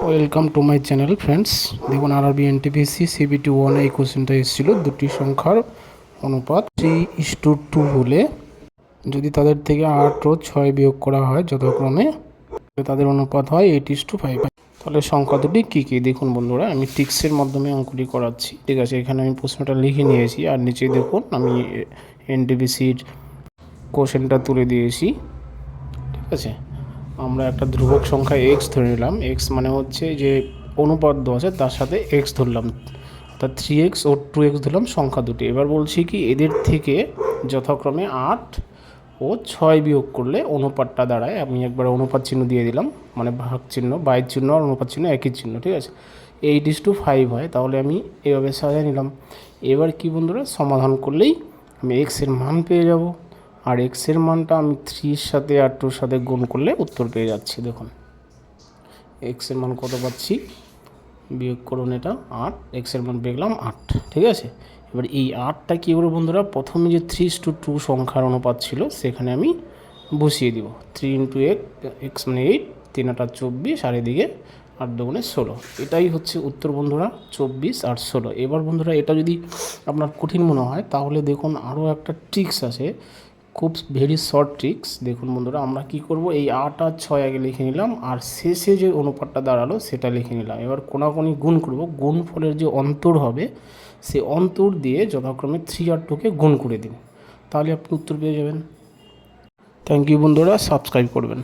Welcome to my channel friends. দেখুন RRB NTPC CBT 1 এই কোশ্চেনটা এসেছিল, দুটি সংখ্যার অনুপাত 3:2 হলে যদি তাদের থেকে 8 ও 6 বিয়োগ করা হয় যথাক্রমে তাদের অনুপাত হয় 8:5। তাহলে সংখ্যা দুটি কী কী দেখুন বন্ধুরা, আমি টিক্সের মাধ্যমে অঙ্কটি করাচ্ছি। ঠিক আছে, এখানে আমি প্রশ্নটা লিখে নিয়েছি আর নিচে দেখুন আমি এনটিপিসির কোশ্চেনটা তুলে দিয়েছি। ঠিক আছে, আমরা একটা ধ্রুবক সংখ্যা এক্স ধরে নিলাম। এক্স মানে হচ্ছে যে অনুপাত দেওয়া আছে তার সাথে এক্স ধরলাম, অর্থাৎ 3x ও 2x ধরলাম সংখ্যা দুটি। এবার বলছি কি এদের থেকে যথাক্রমে 8 ও 6 বিয়োগ করলে অনুপাতটা দাঁড়ায়। আমি একবার অনুপাত চিহ্ন দিয়ে দিলাম, মানে ভাগ চিহ্ন, বাইর চিহ্ন আর অনুপাত চিহ্ন একই চিহ্ন। ঠিক আছে, 8:5 হয়, তাহলে আমি এভাবে সাজিয়ে নিলাম। এবার কি বন্ধুরা, সমাধান করলেই আমি এক্সের মান পেয়ে যাব। আর এক্সের মানটা আমি 3-র সাথে আর 2-র সাথে গুণ করলে উত্তর পেয়ে যাচ্ছি। দেখুন এক্সের মান কত পাচ্ছি, বিয়োগ করুন এটা 8, এক্সের মান পেলাম 8। ঠিক আছে, এবার এই 8টা কী করবো বন্ধুরা, প্রথমে যে 3:2 সংখ্যার অনুপাত ছিল সেখানে আমি বসিয়ে দিব। 3 × x মানে 8, 3 × 8 24, আর এদিকে 8 × 2 = 16। এটাই হচ্ছে উত্তর বন্ধুরা, 24 আর 16। এবার বন্ধুরা এটা যদি আপনার কঠিন মনে হয় তাহলে দেখুন আরও একটা ট্রিক্স আছে, খুব ভেরি শর্ট ট্রিক্স। দেখুন বন্ধুরা, আমরা কি করব, এই 8 আর 6 আগে লিখে নিলাম আর শেষে যে অনুপাতটা দাঁড়ালো সেটা লিখে নিলাম। এবার কোনাকুনি গুণ করব, গুণফলের যে অন্তর হবে সেই অন্তর দিয়ে যথাক্রমে 3 আর 2কে গুণ করে দিন, তাহলে আপনি উত্তর পেয়ে যাবেন। থ্যাংক ইউ বন্ধুরা, সাবস্ক্রাইব করবেন।